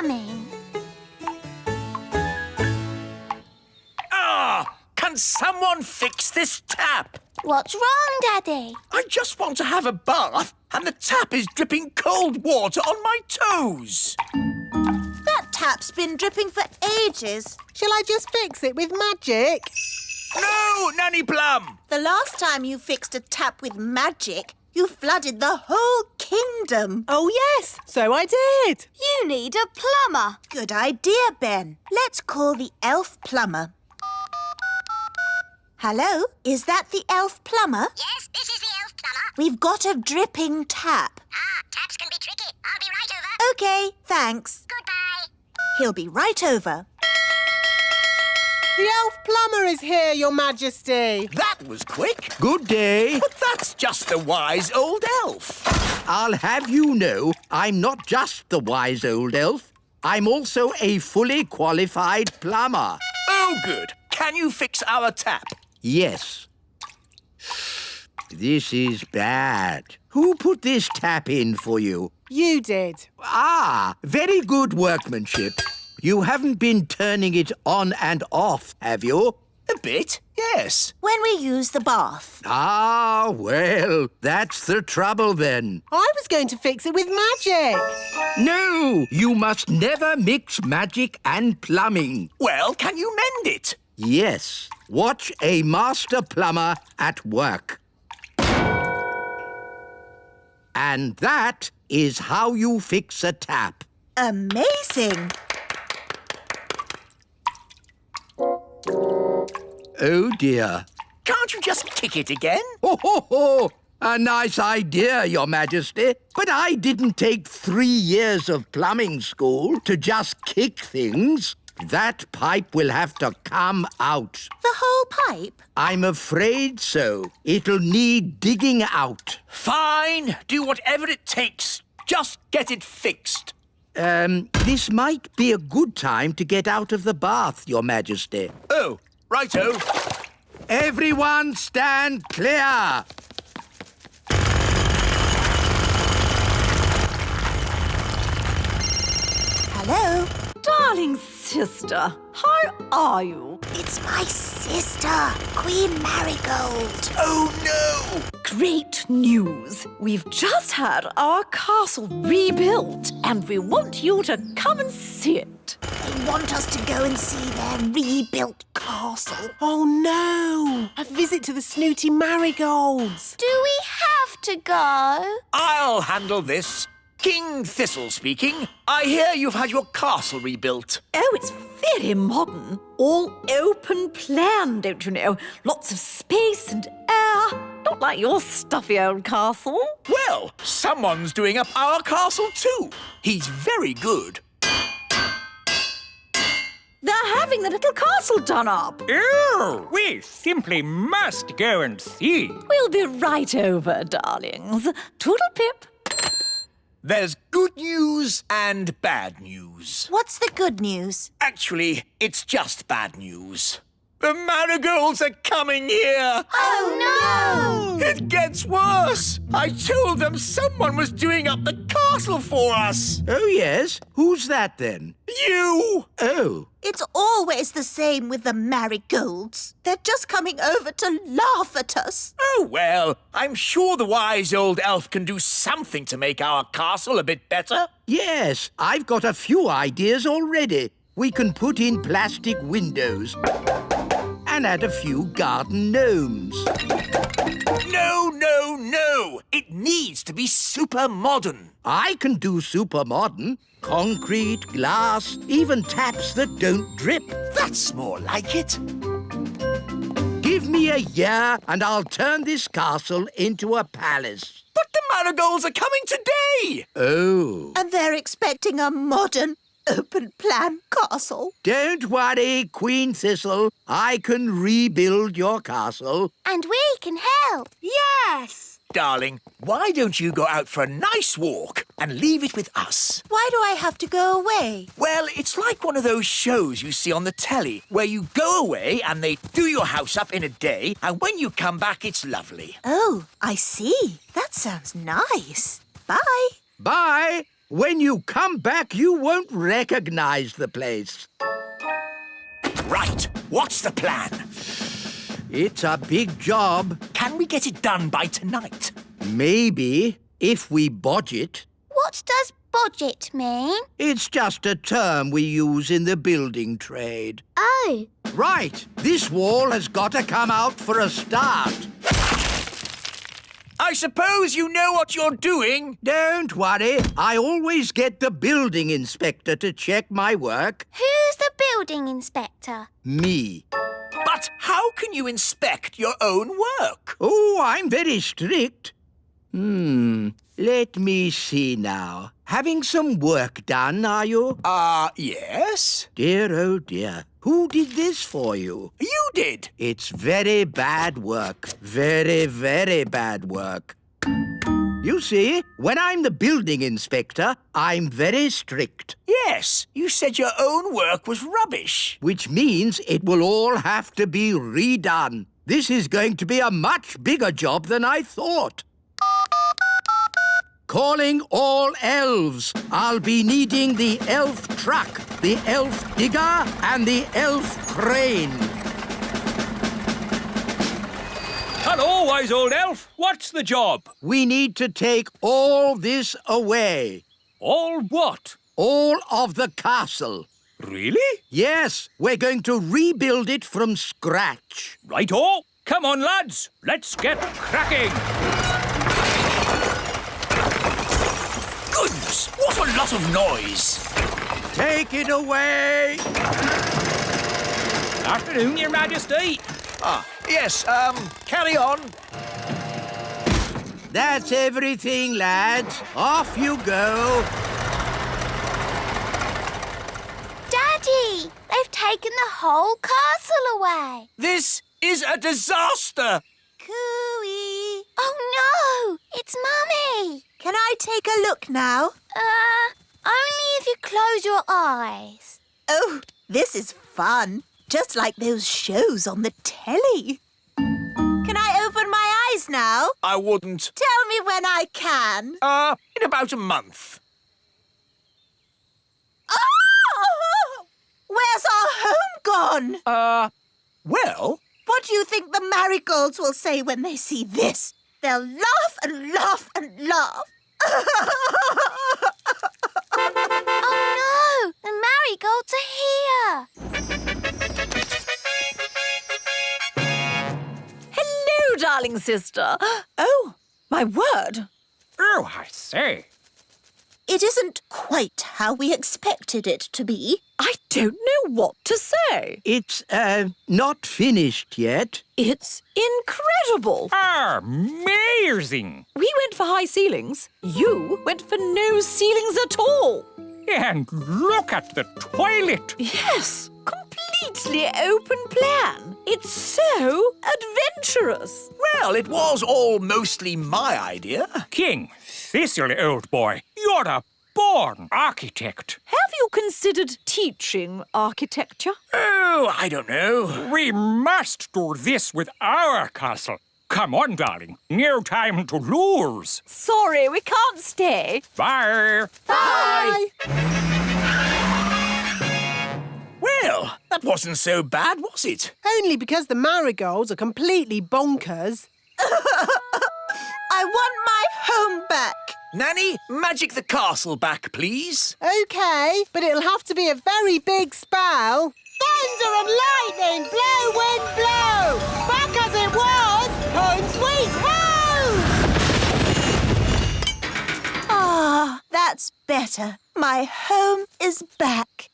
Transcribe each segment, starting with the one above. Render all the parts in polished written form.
coming. Can someone fix this tap? What's wrong, Daddy? I just want to have a bath and the tap is dripping cold water on my toes. That tap's been dripping for ages. Shall I just fix it with magic? No, Nanny Plum! The last time you fixed a tap with magic, you flooded the whole kingdom. Oh, yes, so I did. You need a plumber. Good idea, Ben. Let's call the Elf Plumber. Hello, is that the Elf Plumber? Yes, this is the Elf Plumber. We've got a dripping tap. Taps can be tricky. I'll be right over. OK, thanks. Goodbye. He'll be right over. The Elf Plumber is here, Your Majesty. That was quick. Good day. But that's just the wise old elf. I'll have you know, I'm not just the wise old elf. I'm also a fully qualified plumber. Oh, good. Can you fix our tap? Yes. This is bad. Who put this tap in for you? You did. Ah, very good workmanship. You haven't been turning it on and off, have you? A bit, yes. When we use the bath. Ah, well, that's the trouble then. I was going to fix it with magic. No, you must never mix magic and plumbing. Well, can you mend it? Yes, watch a master plumber at work. And that is how you fix a tap. Amazing. Oh, dear. Can't you just kick it again? Ho, ho, ho! A nice idea, Your Majesty. But I didn't take 3 years of plumbing school to just kick things. That pipe will have to come out. The whole pipe? I'm afraid so. It'll need digging out. Fine. Do whatever it takes. Just get it fixed. This might be a good time to get out of the bath, Your Majesty. Oh, righto. Everyone stand clear! Hello? Darling sister, how are you? It's my sister, Queen Marigold. Oh, no! Great news! We've just had our castle rebuilt and we want you to come and see it. They want us to go and see their rebuilt castle. Oh, no. A visit to the snooty marigolds. Do we have to go? I'll handle this. King Thistle speaking. I hear you've had your castle rebuilt. Oh, it's very modern. All open plan, don't you know? Lots of space and air. Not like your stuffy old castle. Well, someone's doing up our castle too. He's very good. They're having the little castle done up. Oh, we simply must go and see. We'll be right over, darlings. Toodle-pip. There's good news and bad news. What's the good news? Actually, it's just bad news. The marigolds are coming here. Oh, no! It gets worse. I told them someone was doing up the castle for us. Oh, yes? Who's that, then? You! Oh. It's always the same with the marigolds. They're just coming over to laugh at us. Oh, well, I'm sure the wise old elf can do something to make our castle a bit better. Yes, I've got a few ideas already. We can put in plastic windows and add a few garden gnomes. No, no, no! It needs to be super modern. I can do super modern. Concrete, glass, even taps that don't drip. That's more like it. Give me a year and I'll turn this castle into a palace. But the marigolds are coming today. Oh. And they're expecting a modern, open-plan castle. Don't worry, Queen Thistle. I can rebuild your castle. And we can help. Yes! Darling, why don't you go out for a nice walk and leave it with us? Why do I have to go away? Well, it's like one of those shows you see on the telly where you go away and they do your house up in a day and when you come back, it's lovely. Oh, I see. That sounds nice. Bye. Bye. When you come back, you won't recognize the place. Right, what's the plan? It's a big job. Can we get it done by tonight? Maybe, if we budget. What does budget mean? It's just a term we use in the building trade. Oh. Right, this wall has got to come out for a start. I suppose you know what you're doing. Don't worry, I always get the building inspector to check my work. Who's the building inspector? Me. But how can you inspect your own work? Oh, I'm very strict. Let me see now. Having some work done, are you? Yes. Dear, oh dear. Who did this for you? You did. It's very bad work. Very, very bad work. You see, when I'm the building inspector, I'm very strict. Yes, you said your own work was rubbish. Which means it will all have to be redone. This is going to be a much bigger job than I thought. Calling all elves. I'll be needing the elf truck, the elf digger, and the elf crane. Hello, wise old elf. What's the job? We need to take all this away. All what? All of the castle. Really? Yes, we're going to rebuild it from scratch. Righto. Come on, lads. Let's get cracking. Goodness, what a lot of noise. Take it away. Afternoon, Your Majesty. Yes, carry on. That's everything, lads. Off you go. Daddy, they've taken the whole castle away. This is a disaster. Cooey. Oh no, it's Mummy. Can I take a look now? Only if you close your eyes. Oh, this is fun. Just like those shows on the telly. Can I open my eyes now? I wouldn't. Tell me when I can. In about a month. Oh! Where's our home gone? Well, What do you think the marigolds will say when they see this? They'll laugh and laugh and laugh. Oh no, the marigolds are here. Hello, darling sister. Oh, my word. Oh, I say. It isn't quite how we expected it to be. I don't know what to say. It's, not finished yet. It's incredible. Amazing. We went for high ceilings. You went for no ceilings at all. And look at the toilet. Yes, completely open plan. It's so adventurous. well, it was all mostly my idea. King Thistle, old boy, you're a born architect. Have you considered teaching architecture? Oh, I don't know. We must do this with our castle. Come on, darling. No time to lose. Sorry, we can't stay. Bye. Bye. Well, that wasn't so bad, was it? Only because the marigolds are completely bonkers. I want my home back. Nanny, magic the castle back, please. OK, but it'll have to be a very big spell. Thunder and lightning, blow, wind, blow. Back as it was, home sweet home! Ah, that's better. My home is back.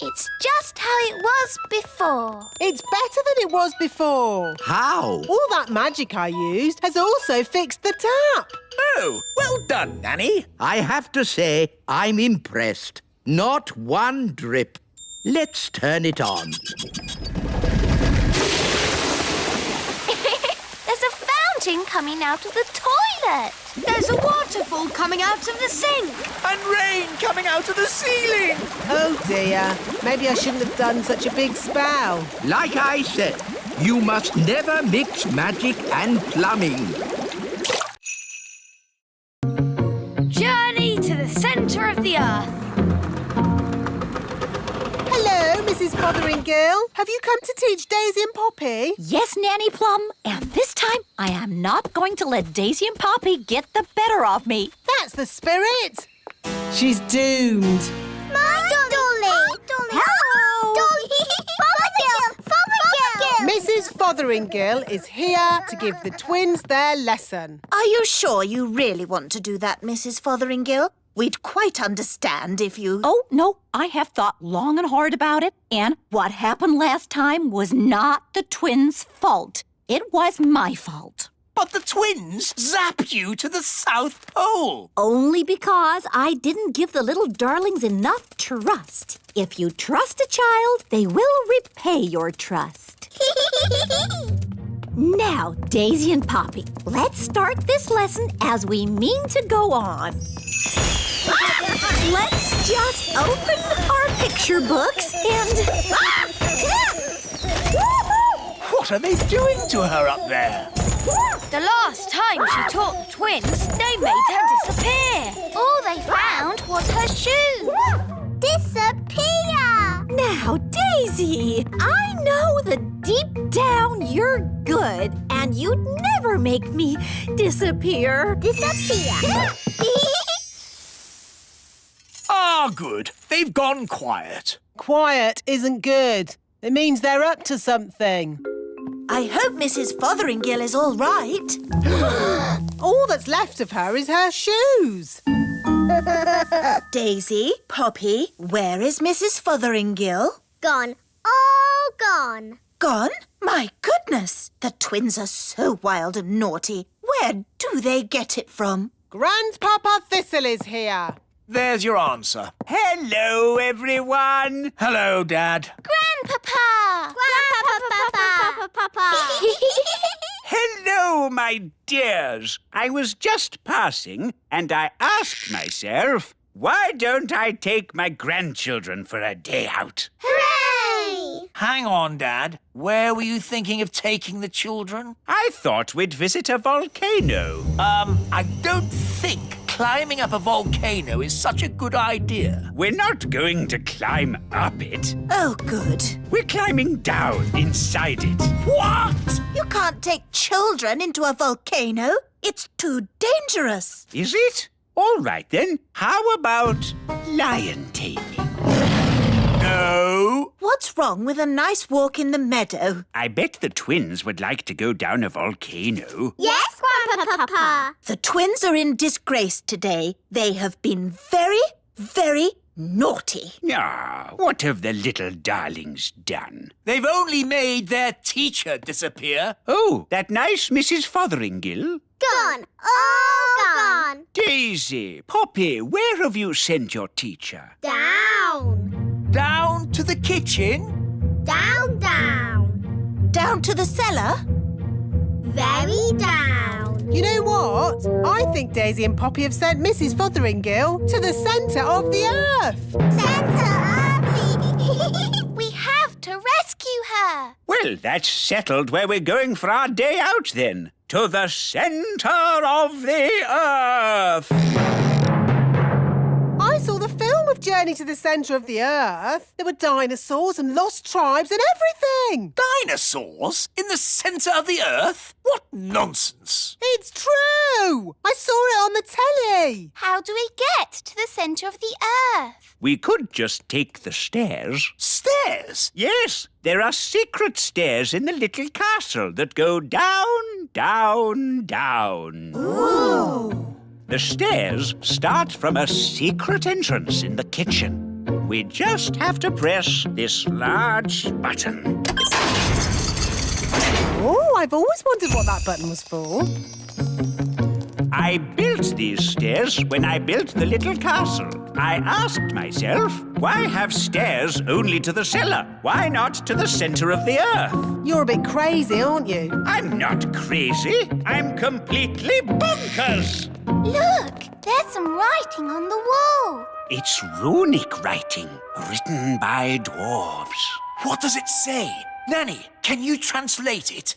It's just how it was before. It's better than it was before. How? All that magic I used has also fixed the tap. Oh, well done, Nanny. I have to say, I'm impressed. Not one drip. Let's turn it on. There's a fountain coming out of the toilet. There's a waterfall coming out of the sink. And rain coming out of the ceiling. Oh dear, maybe I shouldn't have done such a big spell. Like I said, you must never mix magic and plumbing. Journey to the centre the earth. Hello, Mrs. Fotheringill. Have you come to teach Daisy and Poppy? Yes, Nanny Plum. And this time, I am not going to let Daisy and Poppy get the better of me. That's the spirit. She's doomed. My Dolly! Hello! Fotheringill! Mrs. Fotheringill is here to give the twins their lesson. Are you sure you really want to do that, Mrs. Fotheringill? We'd quite understand if you... Oh, no, I have thought long and hard about it. And what happened last time was not the twins' fault. It was my fault. But the twins zapped you to the South Pole. Only because I didn't give the little darlings enough trust. If you trust a child, they will repay your trust. Now, Daisy and Poppy, let's start this lesson as we mean to go on. Let's just open our picture books and... What are they doing to her up there? The last time she taught the twins, they made her disappear. All they found was her shoes. Disappear! Now, Daisy, I know that deep down you're good and you'd never make me disappear. Disappear! Ah, good. They've gone quiet. Quiet isn't good. It means they're up to something. I hope Mrs. Fotheringill is all right. All that's left of her is her shoes. Daisy, Poppy, where is Mrs. Fotheringill? Gone. All gone. Gone? My goodness! The twins are so wild and naughty. Where do they get it from? Grandpapa Thistle is here. There's your answer. Hello, everyone. Hello, Dad. Grandpapa! Grandpapa! Hello, my dears. I was just passing and I asked myself, why don't I take my grandchildren for a day out? Hooray! Hang on, Dad. Where were you thinking of taking the children? I thought we'd visit a volcano. I don't think climbing up a volcano is such a good idea. We're not going to climb up it. Oh, good. We're climbing down inside it. What? You can't take children into a volcano. It's too dangerous. Is it? All right, then. How about lion taming? No. What's wrong with a nice walk in the meadow? I bet the twins would like to go down a volcano. Yes, Grandpapa. The twins are in disgrace today. They have been very, very naughty. Ah, what have the little darlings done? They've only made their teacher disappear. Oh, that nice Mrs. Fotheringill? Gone. All gone. Daisy, Poppy, where have you sent your teacher? Down. Down to the kitchen. Down, down. Down to the cellar? Very down. You know what? I think Daisy and Poppy have sent Mrs. Fotheringill to the centre of the earth. Centre We have to rescue her. Well, that's settled where we're going for our day out, then. To the centre of the earth. I saw the film of Journey to the Centre of the Earth. There were dinosaurs and lost tribes and everything. Dinosaurs? In the centre of the earth? What nonsense. It's true. I saw it on the telly. How do we get to the centre of the earth? We could just take the stairs. Stairs? Yes, there are secret stairs in the little castle that go down, down, down. Ooh. The stairs start from a secret entrance in the kitchen. We just have to press this large button. Oh, I've always wondered what that button was for. I built these stairs when I built the little castle. I asked myself, why have stairs only to the cellar? Why not to the centre of the earth? You're a bit crazy, aren't you? I'm not crazy. I'm completely bonkers. Look, there's some writing on the wall. It's runic writing, written by dwarves. What does it say? Nanny, can you translate it?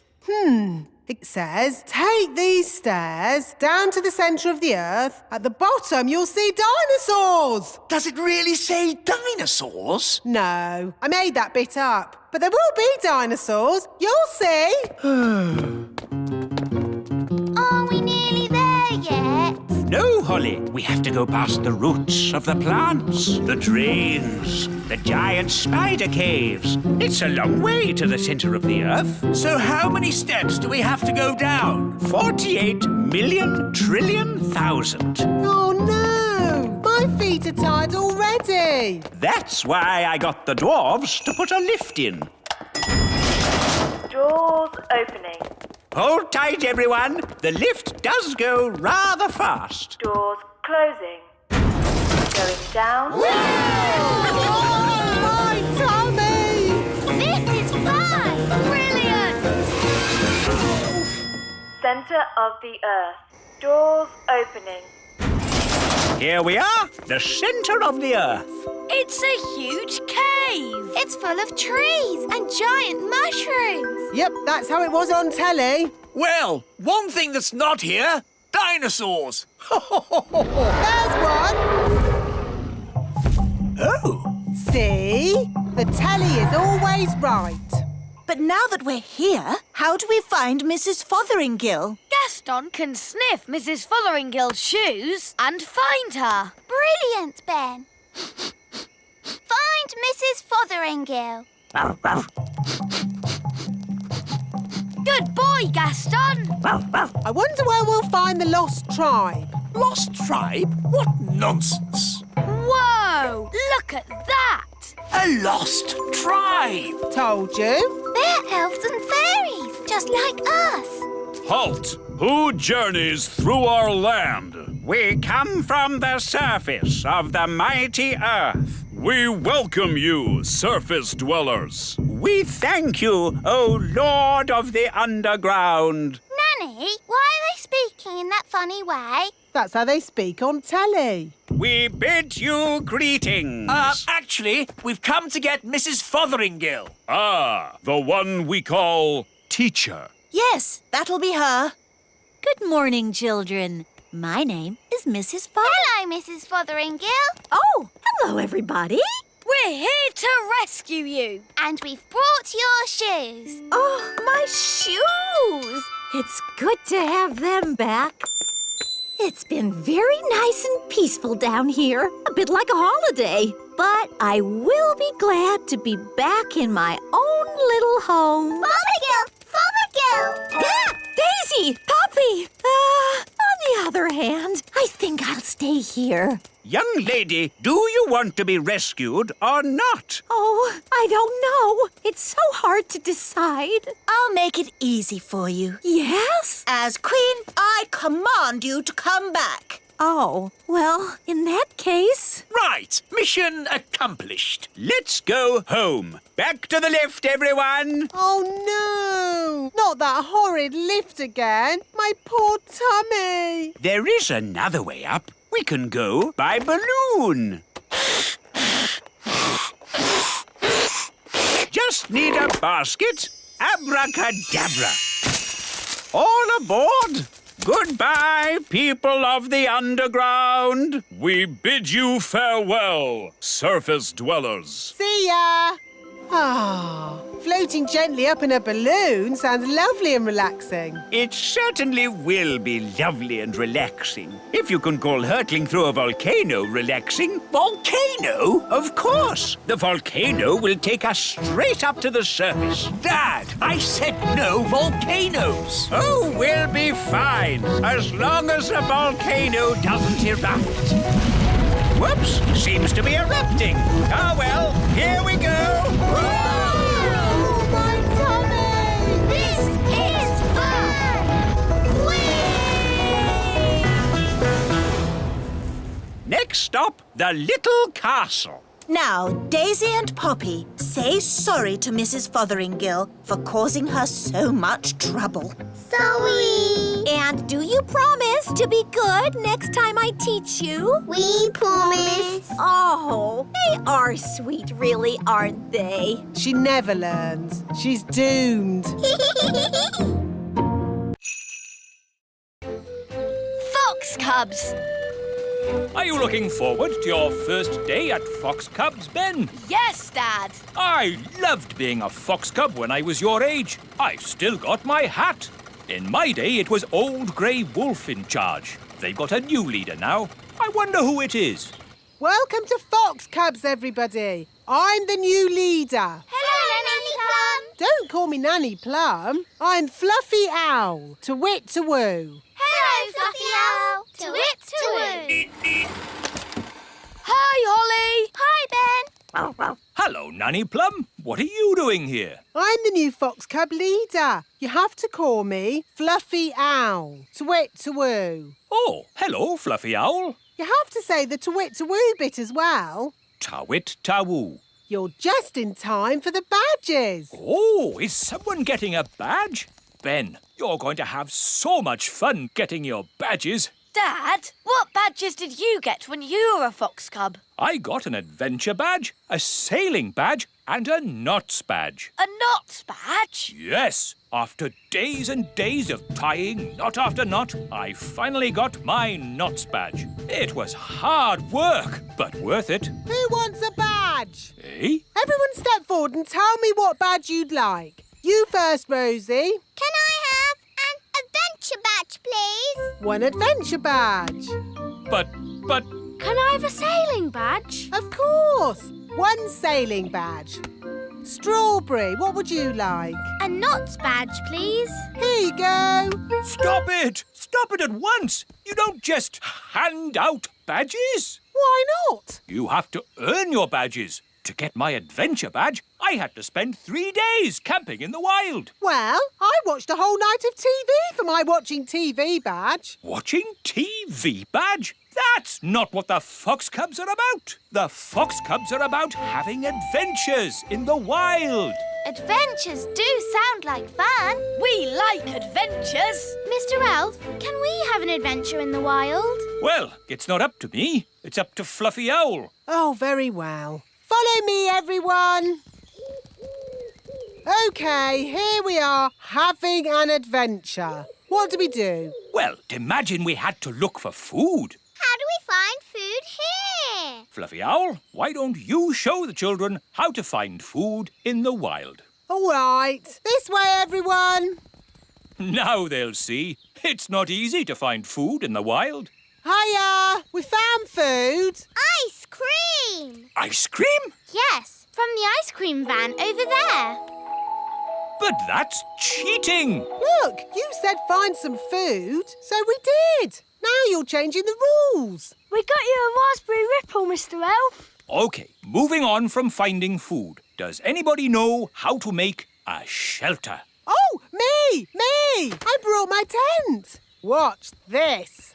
It says, take these stairs down to the centre of the earth. At the bottom, you'll see dinosaurs. Does it really say dinosaurs? No, I made that bit up. But there will be dinosaurs. You'll see. Are we nearly there yet? No, Holly. We have to go past the roots of the plants, the drains, the giant spider caves. It's a long way to the centre of the earth. So how many steps do we have to go down? 48,000,000,000,000. Oh, no. My feet are tired already. That's why I got the dwarves to put a lift in. Doors opening. Hold tight, everyone. The lift does go rather fast. Doors closing. Going down. My tummy! This is fun! Brilliant! Center of the earth. Doors opening. Here we are, the centre of the earth. It's a huge cave. It's full of trees and giant mushrooms. Yep, that's how it was on telly. Well, one thing that's not here, dinosaurs. There's one. Oh. See? The telly is always right. But now that we're here, how do we find Mrs. Fotheringill? Gaston can sniff Mrs. Fotheringill's shoes and find her. Brilliant, Ben. Find Mrs. Fotheringill. Good boy, Gaston. I wonder where we'll find the lost tribe. Lost tribe? What nonsense. Whoa, look at that. A lost tribe. Told you. They're elves and fairies, just like us. Halt! Who journeys through our land? We come from the surface of the mighty earth. We welcome you, surface dwellers. We thank you, O Lord of the Underground. Nanny, why are they speaking in that funny way? That's how they speak on telly. We bid you greetings. Actually, we've come to get Mrs. Fotheringill. Ah, the one we call teacher. Yes, that'll be her. Good morning, children. My name is Mrs. Hello, Mrs. Fotheringill. Oh, hello, everybody. We're here to rescue you. And we've brought your shoes. Oh, my shoes. It's good to have them back. It's been very nice and peaceful down here, a bit like a holiday. But I will be glad to be back in my own little home. Fotheringill! Fotheringill! Ah, Daisy! Poppy! On the other hand, I think I'll stay here. Young lady, do you want to be rescued or not? Oh, I don't know. It's so hard to decide. I'll make it easy for you. Yes? As Queen, I command you to come back. Oh, well, in that case... Right, mission accomplished. Let's go home. Back to the lift, everyone. Oh, no. Not that horrid lift again. My poor tummy. There is another way up. We can go by balloon. Just need a basket. Abracadabra. All aboard. Goodbye, people of the underground. We bid you farewell, surface dwellers. See ya. Ah, floating gently up in a balloon sounds lovely and relaxing. It certainly will be lovely and relaxing. If you can call hurtling through a volcano relaxing. Volcano? Of course. The volcano will take us straight up to the surface. Dad, I said no volcanoes. Oh, we'll be fine, as long as the volcano doesn't erupt. Whoops, seems to be erupting. Oh, well, here we go. Oh, my tummy! This is fun! Whee! Next stop, the little castle. Now, Daisy and Poppy, say sorry to Mrs. Fotheringill for causing her so much trouble. Sorry. And do you promise to be good next time I teach you? We promise. Oh, they are sweet, really, aren't they? She never learns. She's doomed. Cubs. Are you looking forward to your first day at Fox Cubs, Ben? Yes, Dad. I loved being a fox cub when I was your age. I've still got my hat. In my day, it was Old Grey Wolf in charge. They've got a new leader now. I wonder who it is. Welcome to Fox Cubs, everybody. I'm the new leader. Hello, Nanny Plum. Don't call me Nanny Plum. I'm Fluffy Owl, to wit to woo. Hello, Fluffy Owl. To wit to woo. Hi, Holly. Hi, Ben. Hello, Nanny Plum. What are you doing here? I'm the new Fox Cub leader. You have to call me Fluffy Owl, to wit to woo. Oh, hello, Fluffy Owl. You have to say the to wit to woo bit as well. Tawit Tawoo. You're just in time for the badges. Oh, is someone getting a badge? Ben, you're going to have so much fun getting your badges. Dad, what badges did you get when you were a Fox Cub? I got an adventure badge, a sailing badge, and a knots badge. A knots badge? Yes, after days and days of tying knot after knot, I finally got my knots badge. It was hard work, but worth it. Who wants a badge? Eh? Everyone step forward and tell me what badge you'd like. You first, Rosie. Can I have an adventure badge, please? One adventure badge. But... Can I have a sailing badge? Of course. One sailing badge. Strawberry, what would you like? A knots badge, please. Here you go. Stop it! Stop it at once! You don't just hand out badges. Why not? You have to earn your badges. To get my adventure badge, I had to spend 3 days camping in the wild. Well, I watched a whole night of TV for my watching TV badge. Watching TV badge? That's not what the Fox Cubs are about. The Fox Cubs are about having adventures in the wild. Adventures do sound like fun. We like adventures. Mr. Elf, can we have an adventure in the wild? Well, it's not up to me. It's up to Fluffy Owl. Oh, very well. Follow me, everyone. OK, here we are, having an adventure. What do we do? Well, imagine we had to look for food. How do we find food here? Fluffy Owl, why don't you show the children how to find food in the wild? All right. This way, everyone. Now they'll see. It's not easy to find food in the wild. Hiya! We found food. Ice cream! Ice cream? Yes, from the ice cream van over there. But that's cheating. Look, you said find some food, so we did. Now you're changing the rules. We got you a raspberry ripple, Mr. Elf. OK, moving on from finding food. Does anybody know how to make a shelter? Oh, me! I brought my tent. Watch this.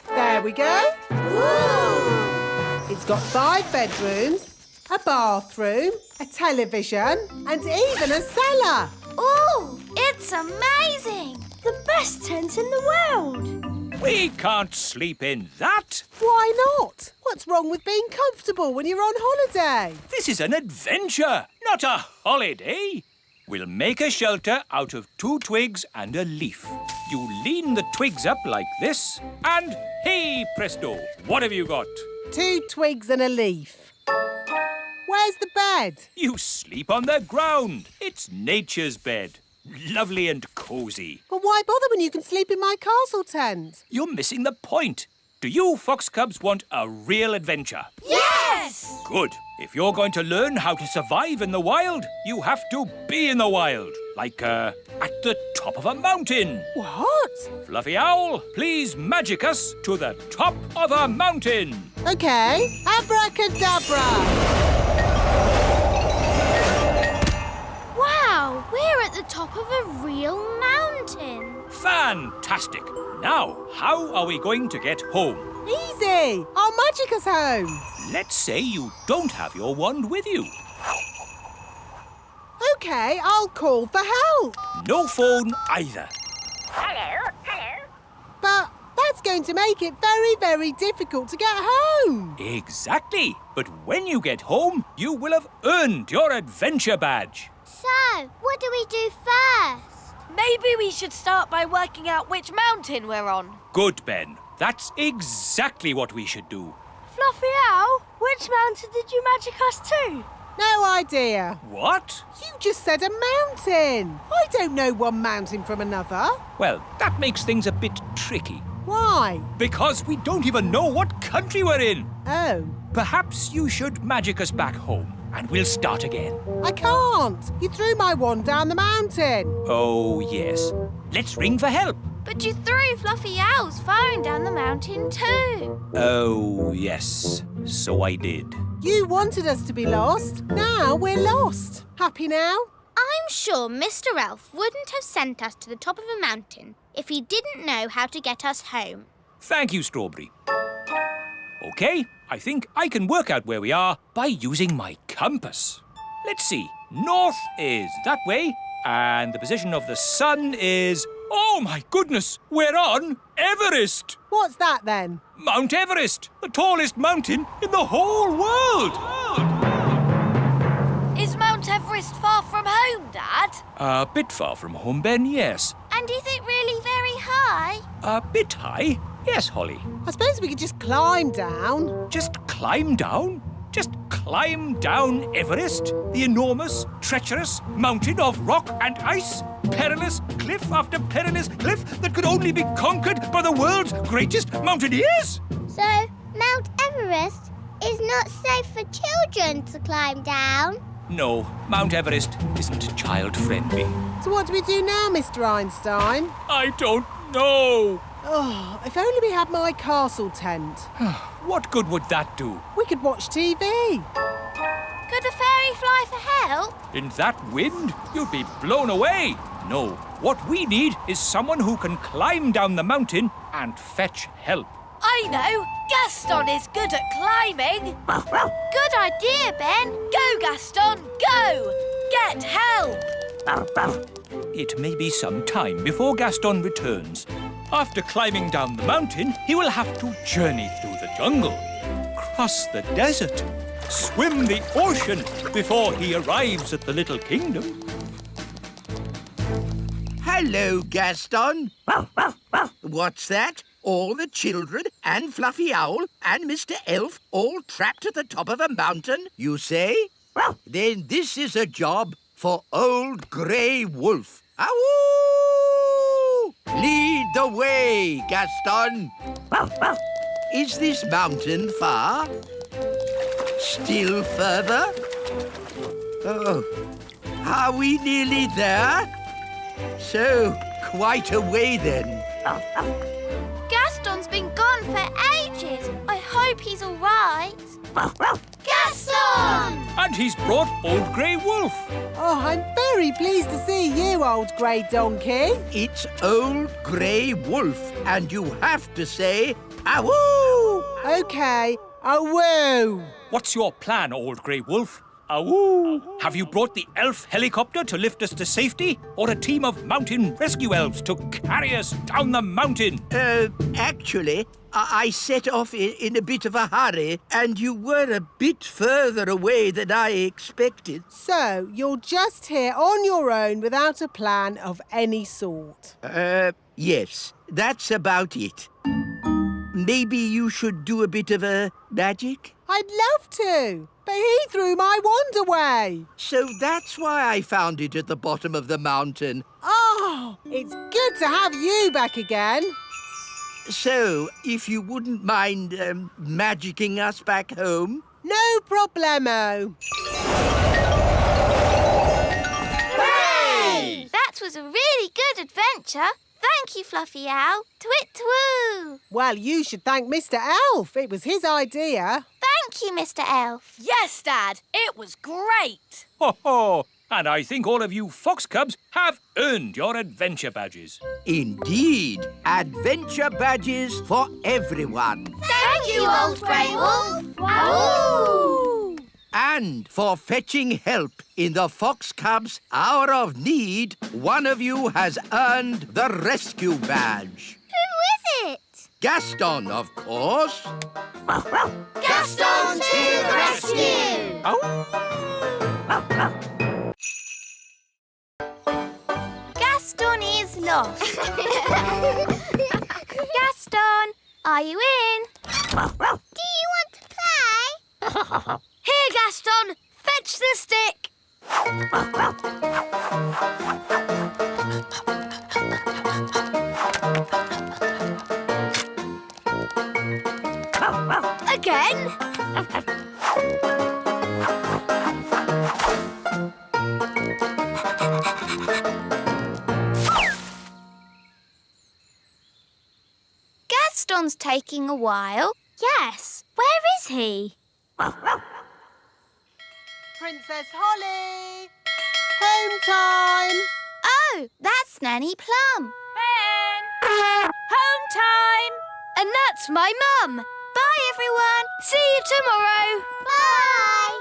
There we go. Ooh. It's got 5 bedrooms, a bathroom, a television, and even a cellar. Ooh, it's amazing. The best tent in the world. We can't sleep in that. Why not? What's wrong with being comfortable when you're on holiday? This is an adventure, not a holiday. We'll make a shelter out of 2 twigs and a leaf. You lean the twigs up like this, and hey presto, what have you got? 2 twigs and a leaf. Where's the bed? You sleep on the ground. It's nature's bed. Lovely and cosy. But why bother when you can sleep in my castle tent? You're missing the point. Do you Fox Cubs want a real adventure? Yes! Good. If you're going to learn how to survive in the wild, you have to be in the wild. Like, at the top of a mountain. What? Fluffy Owl, please magic us to the top of a mountain. OK. Abracadabra. Wow, we're at the top of a real mountain. Fantastic. Now, how are we going to get home? Easy. I'll magic us home. Let's say you don't have your wand with you. OK, I'll call for help. No phone either. Hello. But that's going to make it very, very difficult to get home. Exactly. But when you get home, you will have earned your adventure badge. So, what do we do first? Maybe we should start by working out which mountain we're on. Good, Ben. That's exactly what we should do. Fluffy Owl, which mountain did you magic us to? No idea. What? You just said a mountain. I don't know one mountain from another. Well, that makes things a bit tricky. Why? Because we don't even know what country we're in. Oh, Perhaps you should magic us back home, and we'll start again. I can't. You threw my wand down the mountain. Oh, yes. Let's ring for help. But you threw Fluffy Owl's phone down the mountain too. Oh, yes. So I did. You wanted us to be lost. Now we're lost. Happy now? I'm sure Mr. Elf wouldn't have sent us to the top of a mountain if he didn't know how to get us home. Thank you, Strawberry. OK, I think I can work out where we are by using my compass. Let's see. North is that way, and the position of the sun is... Oh, my goodness! We're on Everest! What's that then? Mount Everest, the tallest mountain in the whole world! Is Mount Everest far from home, Dad? A bit far from home, Ben, yes. And is it really very high? A bit high? Yes, Holly. I suppose we could just climb down. Just climb down? Just climb down Everest, the enormous, treacherous mountain of rock and ice? Perilous cliff after perilous cliff that could only be conquered by the world's greatest mountaineers? So, Mount Everest is not safe for children to climb down? No, Mount Everest isn't child-friendly. So what do we do now, Mr. Einstein? I don't know. Oh, if only we had my castle tent. What good would that do? We could watch TV. Could a fairy fly for help? In that wind, you'd be blown away. No, what we need is someone who can climb down the mountain and fetch help. I know! Gaston is good at climbing! Good idea, Ben. Go, Gaston, go! Get help! It may be some time before Gaston returns. After climbing down the mountain, he will have to journey through the jungle, cross the desert, swim the ocean before he arrives at the little kingdom. Hello, Gaston. What's that? All the children and Fluffy Owl and Mr. Elf all trapped at the top of a mountain, you say? Then this is a job for Old Grey Wolf. Ow! Lead the way, Gaston. Is this mountain far? Still further? Oh, are we nearly there? So, quite a way then. Gaston's been gone for ages. I hope he's all right. Gaston! And he's brought Old Grey Wolf. Oh, I'm very pleased to see you, old grey donkey. It's Old Grey Wolf, and you have to say, awoo! OK, awoo. What's your plan, Old Grey Wolf? Awoo! Have you brought the elf helicopter to lift us to safety, or a team of mountain rescue elves to carry us down the mountain? Actually, I set off in a bit of a hurry, and you were a bit further away than I expected. So, you're just here on your own without a plan of any sort? Yes, that's about it. Maybe you should do a bit of a magic? I'd love to, but he threw my wand away. So that's why I found it at the bottom of the mountain. Oh, it's good to have you back again. So, if you wouldn't mind magicking us back home? No problemo. Hooray! That was a really good adventure. Thank you, Fluffy Owl. Twit-twoo! Well, you should thank Mr. Elf. It was his idea. Thank you, Mr. Elf. Yes, Dad, it was great. Ho ho! And I think all of you Fox Cubs have earned your adventure badges. Indeed. Adventure badges for everyone. Thank you, Old Grey Wolf. Wow! And for fetching help in the Fox Cubs' hour of need, one of you has earned the rescue badge. Who is it? Gaston, of course. Gaston to the rescue! Gaston lost. Gaston, are you in? Do you want to play? Here, Gaston, fetch the stick. Again. Gaston's taking a while. Yes. Where is he? Princess Holly! Home time! Oh, that's Nanny Plum. Home time. And that's my mum. Bye, everyone. See you tomorrow. Bye.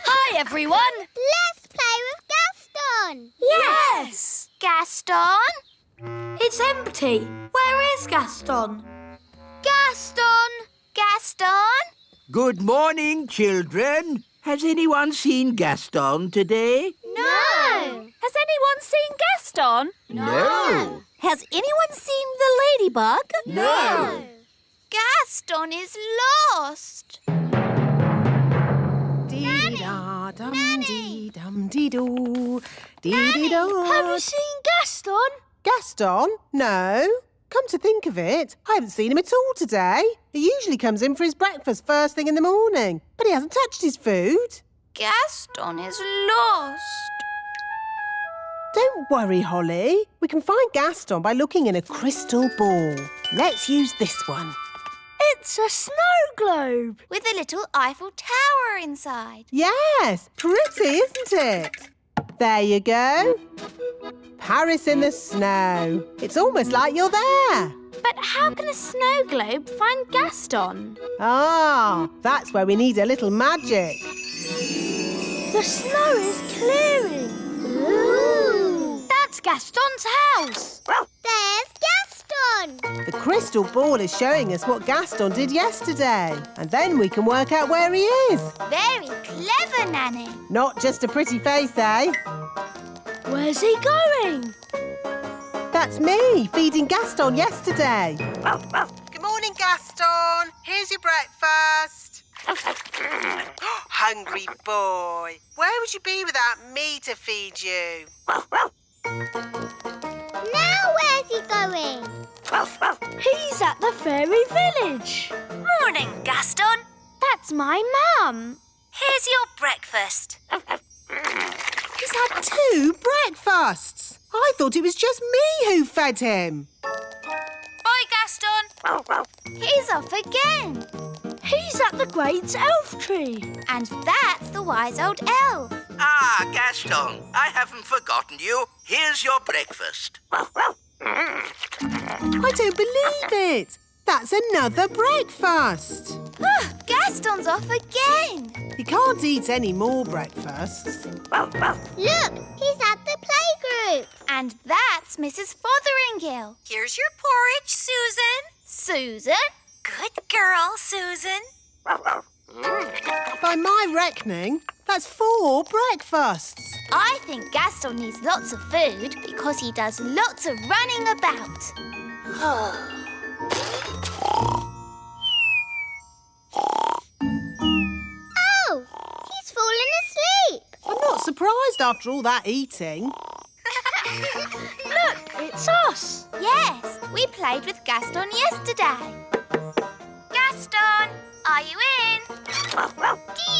Hi, everyone. Let's play with Gaston. Yes. Gaston? It's empty. Where is Gaston? Gaston? Gaston? Good morning, children. Has anyone seen Gaston today? No. Has anyone seen Gaston? No. Has anyone seen the ladybug? No. Gaston is lost. Dee-da-dum-dee-dum-dee-doo. Dee-dee-da. Have you seen Gaston? Gaston? No. Come to think of it, I haven't seen him at all today. He usually comes in for his breakfast first thing in the morning, but he hasn't touched his food. Gaston is lost. Don't worry, Holly. We can find Gaston by looking in a crystal ball. Let's use this one. It's a snow globe. With a little Eiffel Tower inside. Yes, pretty, isn't it? There you go. Paris in the snow. It's almost like you're there. But how can a snow globe find Gaston? Ah, that's where we need a little magic. The snow is clearing. Ooh. That's Gaston's house. There's Gaston. The crystal ball is showing us what Gaston did yesterday. And then we can work out where he is. Very clever, Nanny. Not just a pretty face, eh? Where's he going? That's me, feeding Gaston yesterday. Good morning, Gaston. Here's your breakfast. Hungry boy. Where would you be without me to feed you? Now where's he going? He's at the fairy village. Morning, Gaston. That's my mum. Here's your breakfast. He's had 2 breakfasts. I thought it was just me who fed him. Bye, Gaston. He's off again. He's at the great elf tree. And that's the wise old elf. Ah, Gaston, I haven't forgotten you. Here's your breakfast. I don't believe it. That's another breakfast. Gaston's off again. He can't eat any more breakfasts. Look, he's at the playgroup. And that's Mrs. Fotheringill. Here's your porridge, Susan. Susan? Good girl, Susan. By my reckoning, that's 4 breakfasts. I think Gaston needs lots of food because he does lots of running about. Oh, he's fallen asleep. I'm not surprised after all that eating. Look, it's us. Yes, we played with Gaston yesterday. Gaston, are you in? Do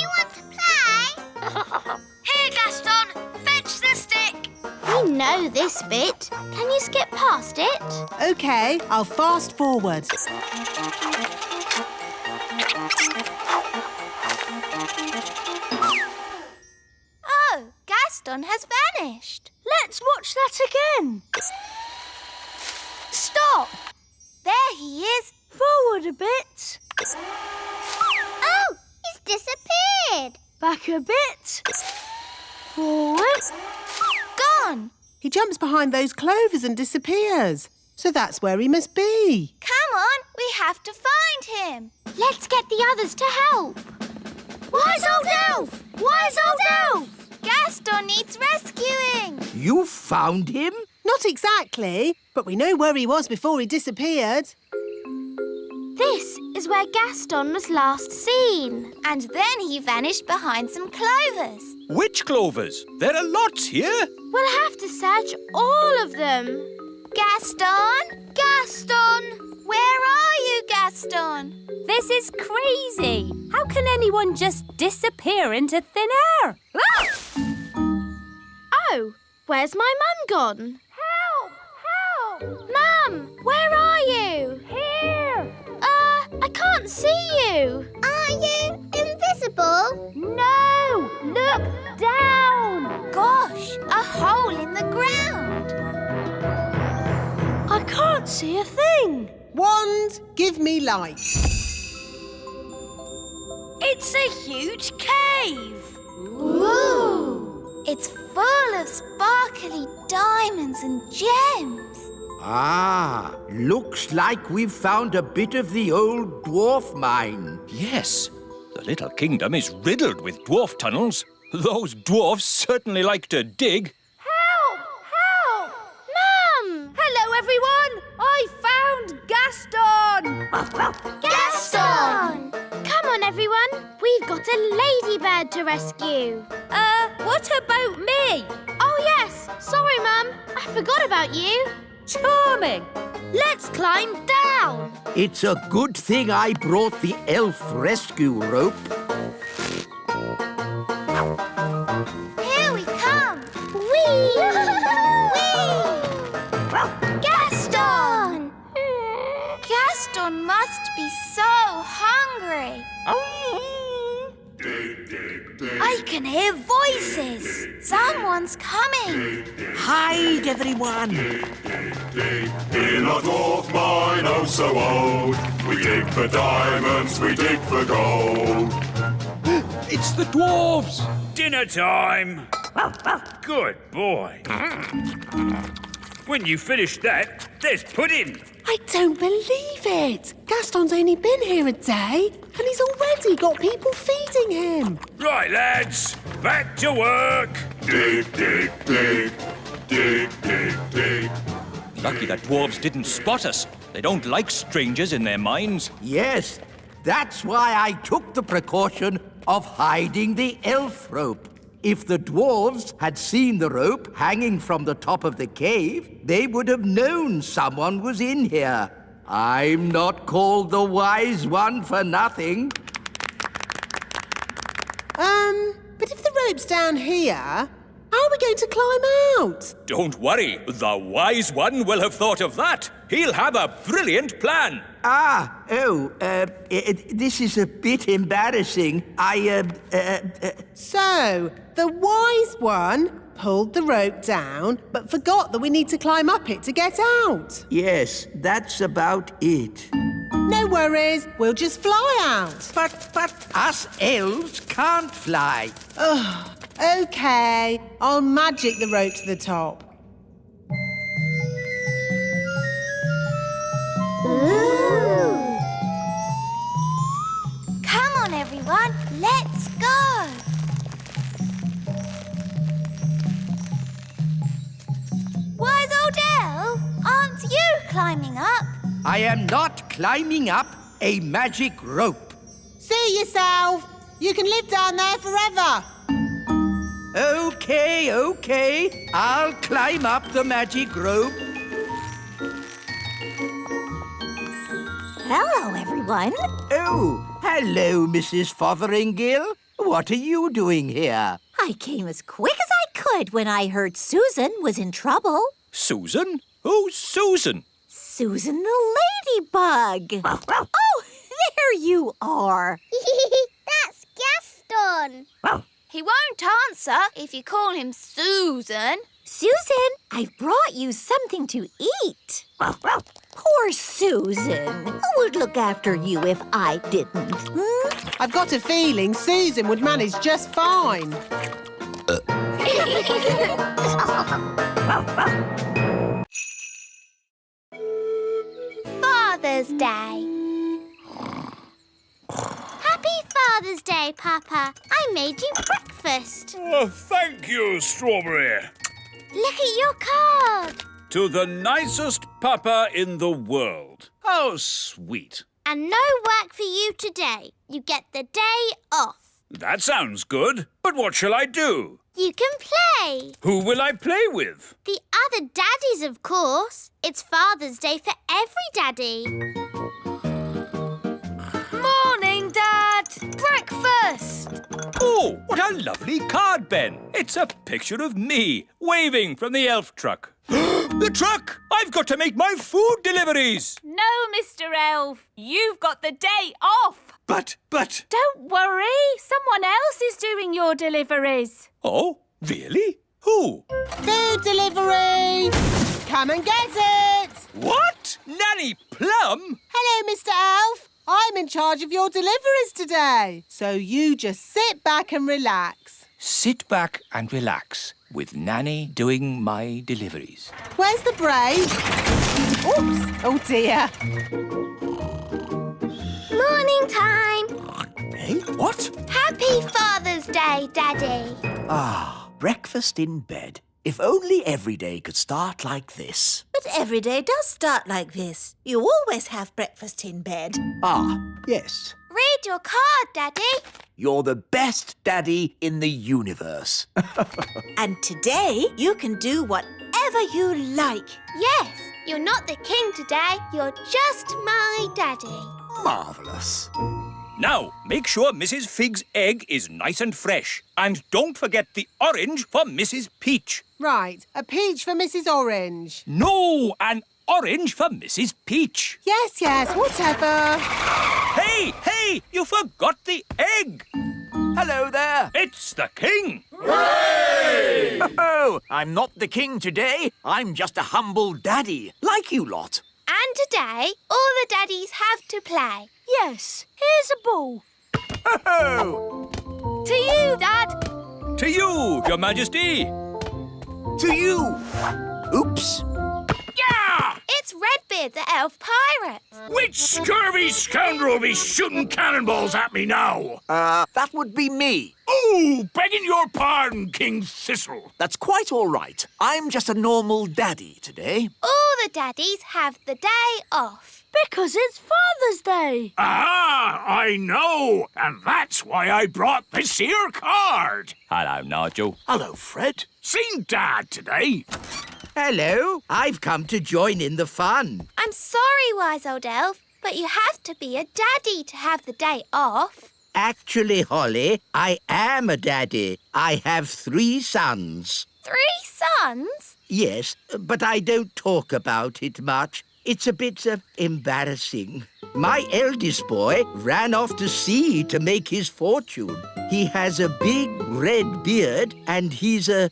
you want to play? Here, Gaston, fetch the stick. We know this bit. Can you skip past it? OK, I'll fast forward. Oh, Gaston has vanished. Let's watch that again. Stop. There he is. Forward a bit. Oh, he's disappeared. Back a bit. Forward. Gone. He jumps behind those clovers and disappears. So that's where he must be. Come on, we have to find him. Let's get the others to help. Wise old elf! Wise old elf! Gaston needs rescuing. You found him? Not exactly, but we know where he was before he disappeared. This is where Gaston was last seen. And then he vanished behind some clovers. Which clovers? There are lots here. We'll have to search all of them. Gaston! Gaston! Where are you, Gaston? This is crazy. How can anyone just disappear into thin air? Ah! Oh, where's my mum gone? Help! Help! Mum, where are you? Here! I can't see you. Are you invisible? No! Look down! Gosh, a hole in the ground. I can't see a thing. Wand, give me light. It's a huge cave. Ooh! It's full of sparkly diamonds and gems. Ah, looks like we've found a bit of the old dwarf mine. Yes, the little kingdom is riddled with dwarf tunnels. Those dwarfs certainly like to dig. Help! Help! Mum! Hello, everyone. I found Gaston. Gaston! Come on, everyone. We've got a ladybird to rescue. What about me? Oh, yes. Sorry, Mum. I forgot about you. Charming. Let's climb down. It's a good thing I brought the elf rescue rope. Here we come. Whee! Whee! Gaston! Gaston must be so hungry. I can hear voices. Someone's coming. Hide, everyone. In a dwarf mine, oh so old, we dig for diamonds, we dig for gold. It's the dwarves. Dinner time! Good boy. When you finish that, there's pudding. I don't believe it. Gaston's only been here a day and he's already got people feeding him. Right, lads, back to work. Dig, dig, dig. Dig, dig, dig. Lucky that dwarves didn't spot us. They don't like strangers in their mines. Yes, that's why I took the precaution of hiding the elf rope. If the dwarves had seen the rope hanging from the top of the cave, they would have known someone was in here. I'm not called the wise one for nothing. But if the rope's down here, how are we going to climb out? Don't worry, the wise one will have thought of that. He'll have a brilliant plan. This is a bit embarrassing. So, the wise one pulled the rope down, but forgot that we need to climb up it to get out. Yes, that's about it. No worries, we'll just fly out. But us elves can't fly. Okay, I'll magic the rope to the top. Ooh! Come on, everyone, let's go. Wise old elf, aren't you climbing up? I am not climbing up a magic rope. See yourself. You can live down there forever. Okay. I'll climb up the magic rope. Hello, everyone. Oh, hello, Mrs. Fotheringill. What are you doing here? I came as quick as I could when I heard Susan was in trouble. Susan? Who's Susan? Susan the ladybug. Oh, there you are. That's Gaston. He won't answer if you call him Susan. Susan, I've brought you something to eat. Poor Susan. Who would look after you if I didn't? I've got a feeling Susan would manage just fine. Father's Day. Father's Day, Papa. I made you breakfast. Oh, thank you, Strawberry. Look at your card. To the nicest papa in the world. How sweet. And no work for you today. You get the day off. That sounds good. But what shall I do? You can play. Who will I play with? The other daddies, of course. It's Father's Day for every daddy. Morning, Dad. Breakfast. Oh, what a lovely card, Ben. It's a picture of me waving from the elf truck. The truck! I've got to make my food deliveries. No, Mr. Elf. You've got the day off. But... Don't worry. Someone else is doing your deliveries. Oh, really? Who? Food delivery! Come and get it! What? Nanny Plum? Hello, Mr. Elf. I'm in charge of your deliveries today. So you just sit back and relax. Sit back and relax with Nanny doing my deliveries. Where's the break? Oops! Oh, dear. Morning time. Hey, what? Happy Father's Day, Daddy. Ah, breakfast in bed. If only every day could start like this. But every day does start like this. You always have breakfast in bed. Ah, yes. Read your card, Daddy. You're the best daddy in the universe. And today you can do whatever you like. Yes, you're not the king today. You're just my daddy. Marvellous. Now, make sure Mrs. Fig's egg is nice and fresh. And don't forget the orange for Mrs. Peach. Right, a peach for Mrs. Orange. No, an orange for Mrs. Peach. Yes, whatever. Hey, you forgot the egg. Hello there. It's the king. Hooray! Oh, I'm not the king today. I'm just a humble daddy, like you lot. And today, all the daddies have to play. Yes, here's a ball. Oh! To you, Dad. To you, Your Majesty. To you. Oops. Yeah! It's Redbeard, the elf pirate. Which scurvy scoundrel be shooting cannonballs at me now? That would be me. Oh, begging your pardon, King Thistle. That's quite all right. I'm just a normal daddy today. All the daddies have the day off. Because it's Father's Day. Ah, I know. And that's why I brought this here card. Hello, Nigel. Hello, Fred. Seen Dad today? Hello. I've come to join in the fun. I'm sorry, wise old elf, but you have to be a daddy to have the day off. Actually, Holly, I am a daddy. I have 3 sons. 3 sons? Yes, but I don't talk about it much. It's a bit embarrassing. My eldest boy ran off to sea to make his fortune. He has a big red beard and he's a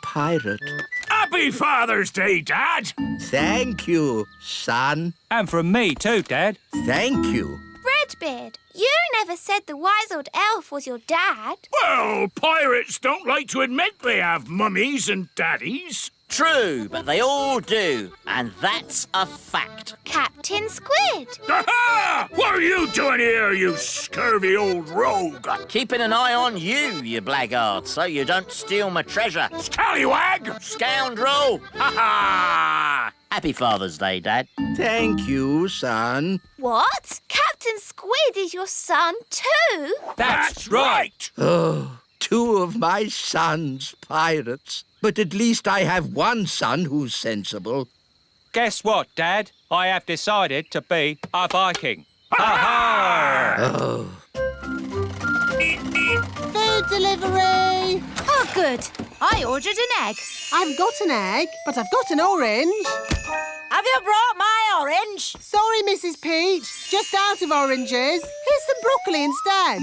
pirate. Happy Father's Day, Dad. Thank you, son. And from me too, Dad. Thank you. Redbeard, you never said the wise old elf was your dad. Well, pirates don't like to admit they have mummies and daddies. True, but they all do. And that's a fact. Captain Squid. Aha! What are you doing here, you scurvy old rogue? Keeping an eye on you, you blackguard, so you don't steal my treasure. Scallywag! Scoundrel! Ha-ha! Happy Father's Day, Dad. Thank you, son. What? Captain Squid is your son too? That's right. Oh, 2 of my sons pirates. But at least I have 1 son who's sensible. Guess what, Dad? I have decided to be a Viking. Ha-ha! Oh. Food delivery! Oh, good. I ordered an egg. I haven't got an egg, but I've got an orange. Have you brought my orange? Sorry, Mrs. Peach. Just out of oranges. Here's some broccoli instead.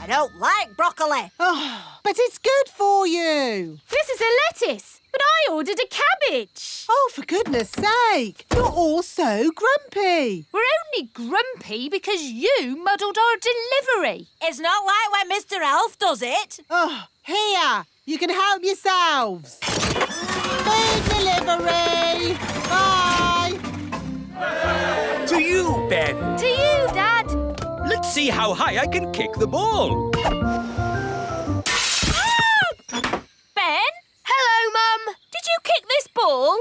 I don't like broccoli. Oh, but it's good for you. This is a lettuce, but I ordered a cabbage. Oh, for goodness sake. You're all so grumpy. We're only grumpy because you muddled our delivery. It's not like when Mr. Elf does it. Oh, here. You can help yourselves. Food delivery. Bye. To you, Ben. To you, Dad. Let's see how high I can kick the ball. Ben? Hello, Mum. Did you kick this ball?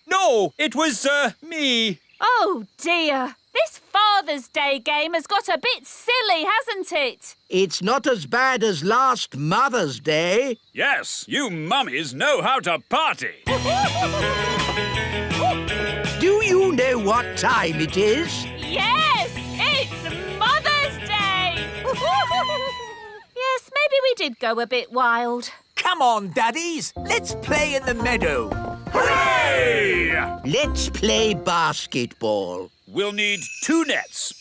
No, it was, me. Oh, dear. This Father's Day game has got a bit silly, hasn't it? It's not as bad as last Mother's Day. Yes, you mummies know how to party. Do you know what time it is? Yes, it's Mother's Day. Yes, maybe we did go a bit wild. Come on, Daddies. Let's play in the meadow. Hooray! Let's play basketball. We'll need 2 nets.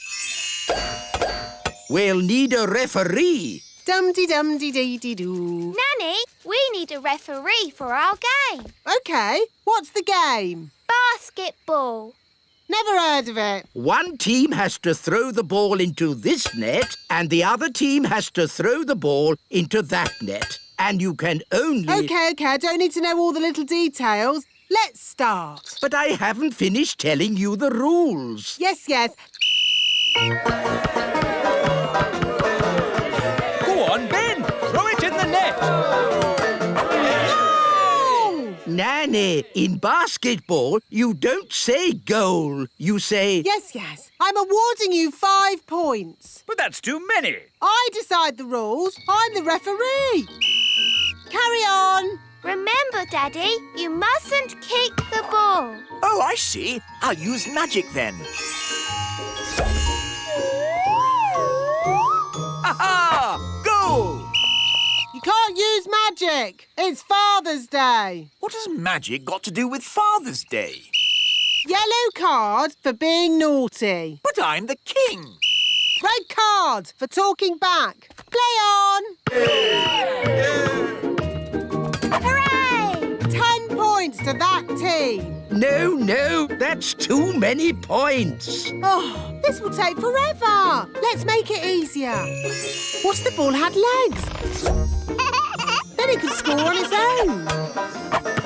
We'll need a referee. Dum-de-dum-de-dee-dee-doo. Nanny, we need a referee for our game. OK, what's the game? Basketball. Never heard of it. One team has to throw the ball into this net and the other team has to throw the ball into that net. And you can only... OK, I don't need to know all the little details. Let's start. But I haven't finished telling you the rules. Yes. Go on, Ben. Throw it in the net. No! Nanny, in basketball, you don't say goal. You say... Yes. I'm awarding you 5 points. But that's too many. I decide the rules. I'm the referee. Carry on. Remember, Daddy, you mustn't kick the ball. Oh, I see. I'll use magic then. Ha-ha! Goal! You can't use magic. It's Father's Day. What has magic got to do with Father's Day? Yellow card for being naughty. But I'm the king. Red card for talking back. Play on. Hooray! 10 points to that team. No, that's too many points. Oh, this will take forever. Let's make it easier. What's the ball had legs? Then it could score on its own.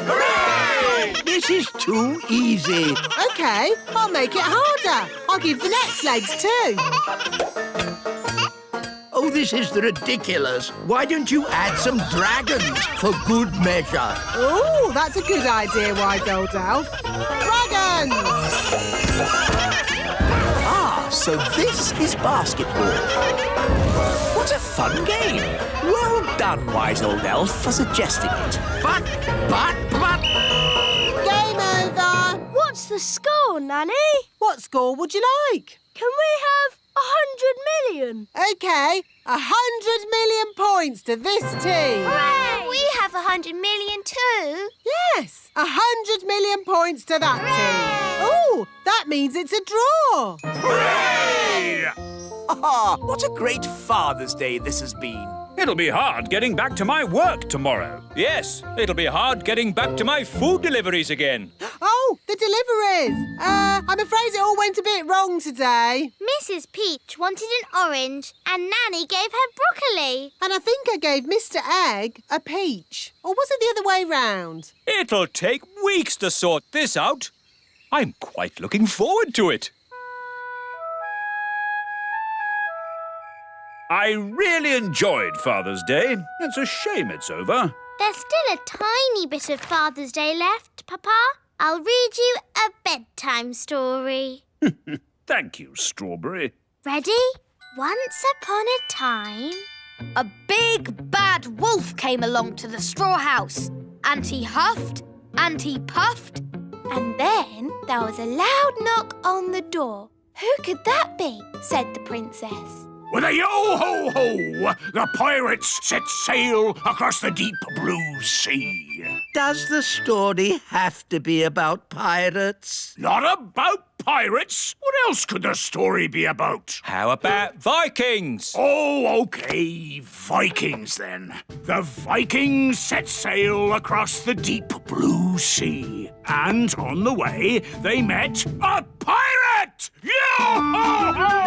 Hooray! This is too easy. OK, I'll make it harder. I'll give the nets legs too. Oh, this is ridiculous. Why don't you add some dragons for good measure? Oh, that's a good idea, Wise Old Elf. Dragons! Ah, so this is basketball. What a fun game. Well done, Wise Old Elf, for suggesting it. But... Game over. What's the score, Nanny? What score would you like? Can we have 100 million? OK, 100 million points to this team. Hooray! We have 100 million too. Yes, 100 million points to that team. Oh, that means it's a draw. Hooray! Ah, what a great Father's Day this has been. It'll be hard getting back to my work tomorrow. Yes, it'll be hard getting back to my food deliveries again. Oh, the deliveries. I'm afraid it all went a bit wrong today. Mrs. Peach wanted an orange and Nanny gave her broccoli. And I think I gave Mr. Egg a peach. Or was it the other way round? It'll take weeks to sort this out. I'm quite looking forward to it. I really enjoyed Father's Day. It's a shame it's over. There's still a tiny bit of Father's Day left, Papa. I'll read you a bedtime story. Thank you, Strawberry. Ready? Once upon a time... A big bad wolf came along to the straw house, and he huffed and he puffed, And then there was a loud knock on the door. Who could that be? Said the princess. With a yo-ho-ho, the pirates set sail across the deep blue sea. Does the story have to be about pirates? Not about pirates. What else could the story be about? How about Vikings? Oh, OK, Vikings then. The Vikings set sail across the deep blue sea. And on the way, they met a pirate! Yo-ho-ho!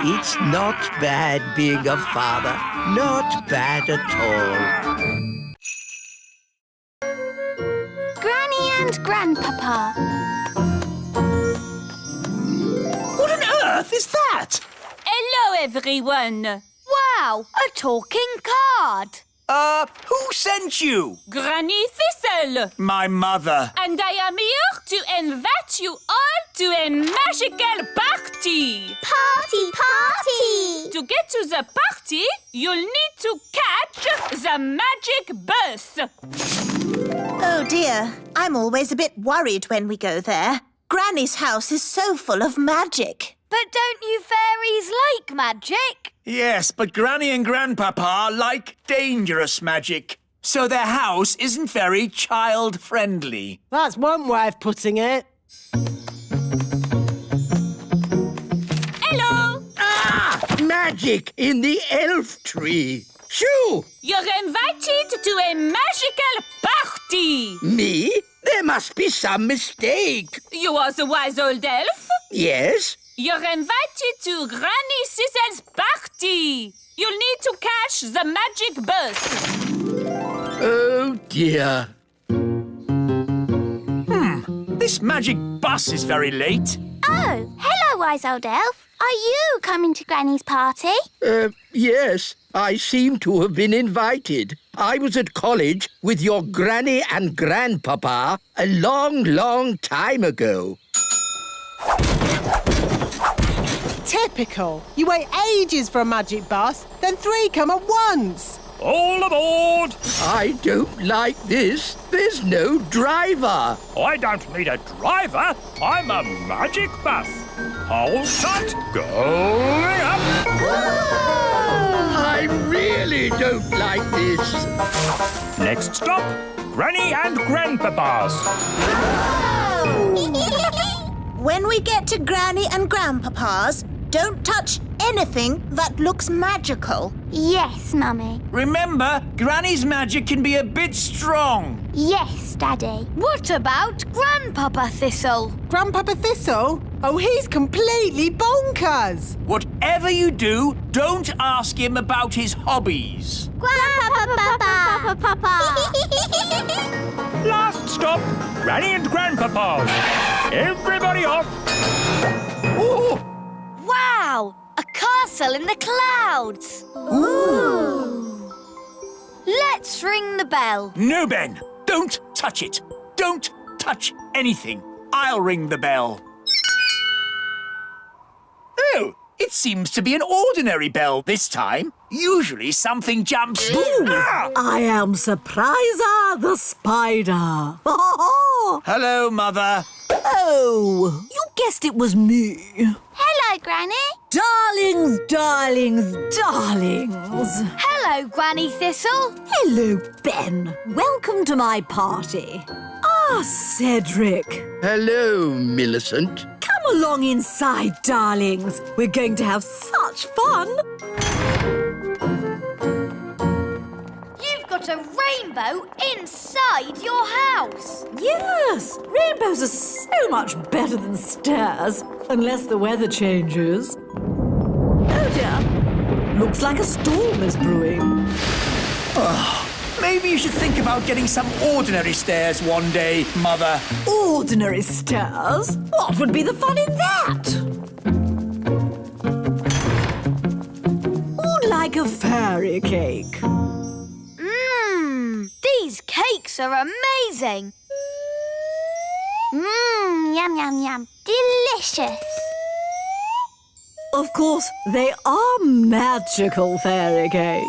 It's not bad being a father. Not bad at all. Granny and Grandpapa. What on Hello, everyone. Wow, a talking card. Who sent you? Granny Thistle. My mother. And I am here to invite you all to a magical party. Party! To get to the party, you'll need to catch the magic bus. Oh dear, I'm always a bit worried when we go there. Granny's house is so full of magic. But don't you fairies like magic? Yes, but Granny and Grandpapa like dangerous magic. So their house isn't very child-friendly. That's one way of putting it. Hello. Magic in the elf tree. Shoo! You're invited to a magical party. Me? There must be some mistake. You are the wise old elf? Yes? You're invited to Granny Thistle's party. You'll need to catch the magic bus. Oh, dear. This magic bus is very late. Oh, hello, wise old elf. Are you coming to Granny's party? Yes, I seem to have been invited. I was at college with your Granny and Grandpapa a long, long time ago. Typical. You wait ages for a magic bus, then 3 come at once. All aboard! I don't like this. There's no driver. I don't need a driver. I'm a magic bus. Hold tight. Going up. I really don't like this. Next stop, Granny and Grandpapa's. When we get to Granny and Grandpapa's, don't touch anything that looks magical. Yes, Mummy. Remember, Granny's magic can be a bit strong. Yes, Daddy. What about Grandpapa Thistle? Grandpapa Thistle? Oh, he's completely bonkers. Whatever you do, don't ask him about his hobbies. Last stop, Granny and Grandpapa's. Everybody off. Oh! Wow, a castle in the clouds. Ooh. Let's ring the bell. No, Ben, don't touch it. Don't touch anything. I'll ring the bell. Oh, it seems to be an ordinary bell this time. Usually something jumps... Ah! I am Surpriser the spider. Hello, Mother. Oh, you guessed it was me. Hello, Granny. Darlings, darlings, darlings. Hello, Granny Thistle. Hello, Ben. Welcome to my party. Cedric. Hello, Millicent. Come along inside, darlings. We're going to have such fun. You've got a rainbow inside your house. Yes, rainbows are so much better than stairs, unless the weather changes. Oh dear, looks like a storm is brewing. Maybe you should think about getting some ordinary stairs one day, Mother. Ordinary stairs? What would be the fun in that? Would like a fairy cake. These cakes are amazing. Yum, yum, yum. Delicious. Of course, they are magical fairy cakes.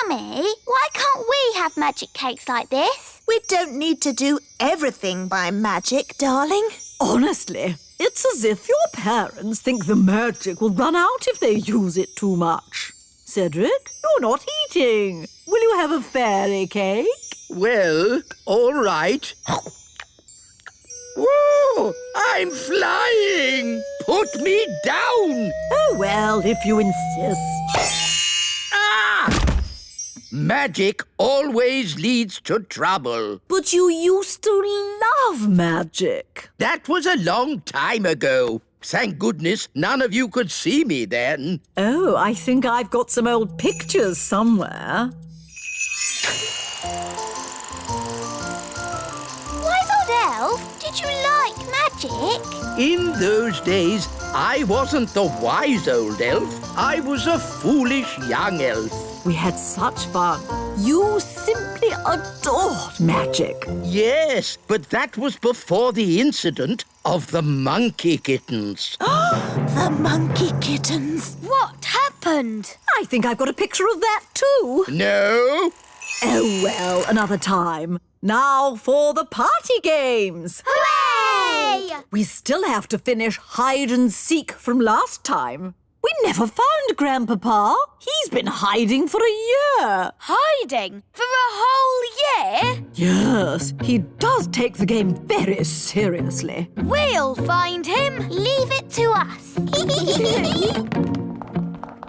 Mummy, why can't we have magic cakes like this? We don't need to do everything by magic, darling. Honestly, it's as if your parents think the magic will run out if they use it too much. Cedric, you're not eating. Will you have a fairy cake? Well, all right. Whoa! I'm flying! Put me down! Oh, well, if you insist. Ah! Magic always leads to trouble. But you used to love magic. That was a long time ago. Thank goodness none of you could see me then. Oh, I think I've got some old pictures somewhere. Wise old elf, did you like magic? In those days, I wasn't the wise old elf. I was a foolish young elf. We had such fun. You simply adored magic. Yes, but that was before the incident of the monkey kittens. The monkey kittens. What happened? I think I've got a picture of that too. No. Oh, well, another time. Now for the party games. Hooray! We still have to finish hide and seek from last time. We never found Grandpapa. He's been hiding for a year. Hiding? For a whole year? Yes, he does take the game very seriously. We'll find him. Leave it to us.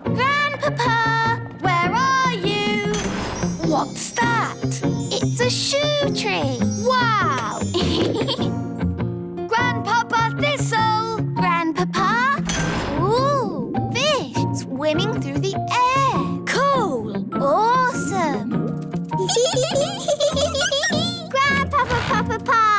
Grandpapa! Where are you? What's that? It's a shoe tree. Wow! Grandpapa Thistle! Grandpapa? Ooh, fish swimming through the air. Cool! Awesome! Grandpapa, Papa, Papa!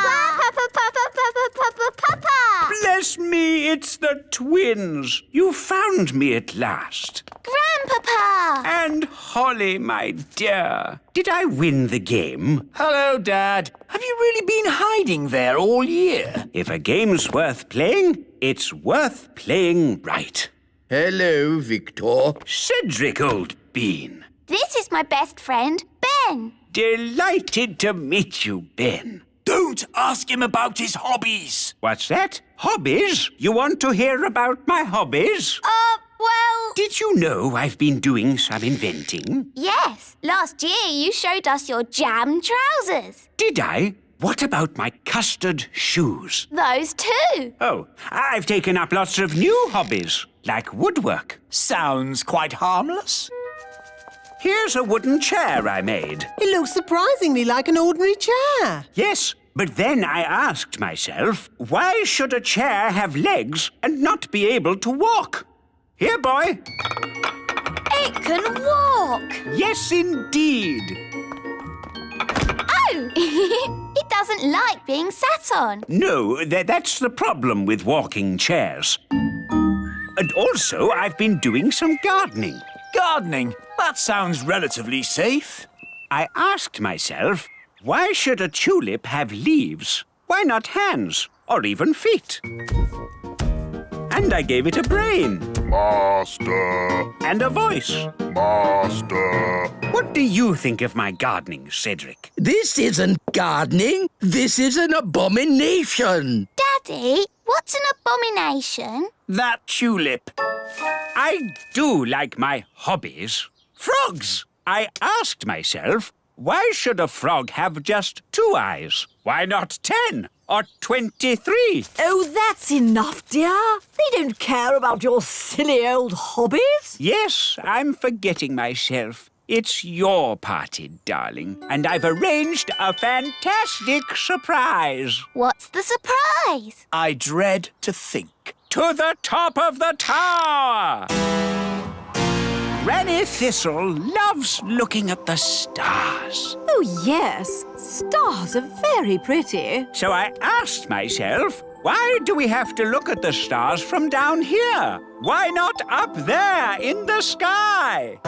Bless me, it's the twins. You found me at last. Grandpapa! And Holly, my dear, did I win the game? Hello, Dad. Have you really been hiding there all year? If a game's worth playing, it's worth playing right. Hello, Victor. Cedric, old bean. This is my best friend, Ben. Delighted to meet you, Ben. Don't ask him about his hobbies. What's that? Hobbies? You want to hear about my hobbies? Well... Did you know I've been doing some inventing? Yes. Last year you showed us your jam trousers. Did I? What about my custard shoes? Those too. Oh, I've taken up lots of new hobbies, like woodwork. Sounds quite harmless. Here's a wooden chair I made. It looks surprisingly like an ordinary chair. Yes, but then I asked myself, why should a chair have legs and not be able to walk? Here, boy. It can walk! Yes, indeed. Oh! It doesn't like being sat on. No, that's the problem with walking chairs. And also, I've been doing some gardening. Gardening? That sounds relatively safe. I asked myself, why should a tulip have leaves? Why not hands or even feet? And I gave it a brain. Master. And a voice. Master. What do you think of my gardening, Cedric? This isn't gardening. This is an abomination. Daddy, what's an abomination? That tulip. I do like my hobbies. Frogs! I asked myself, why should a frog have just 2 eyes? Why not 10 or 23? Oh, that's enough, dear. They don't care about your silly old hobbies. Yes, I'm forgetting myself. It's your party, darling, and I've arranged a fantastic surprise. What's the surprise? I dread to think. To the top of the tower! Granny Thistle loves looking at the stars. Oh, yes. Stars are very pretty. So I asked myself, why do we have to look at the stars from down here? Why not up there in the sky?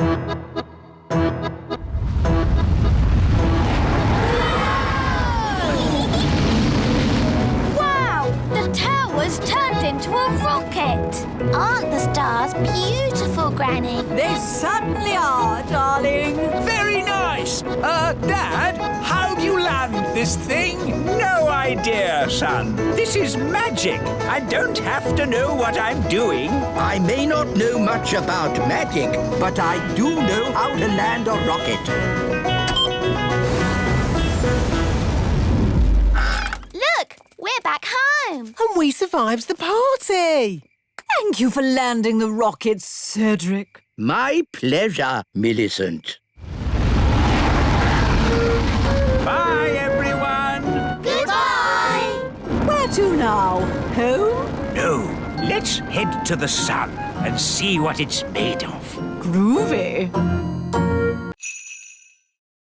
Wow! The tower's turned into a rocket. Aren't the stars beautiful, Granny? They certainly are, darling. Very nice. Dad, how'd you land this thing? No idea, son. This is magic. I don't have to know what I'm doing. I may not know much about magic, but I do know how to land a rocket. Look, we're back home. And we survived the party. Thank you for landing the rocket, Cedric. My pleasure, Millicent. Bye, everyone. Goodbye. Where to now? Home? No, let's head to the sun and see what it's made of. Groovy.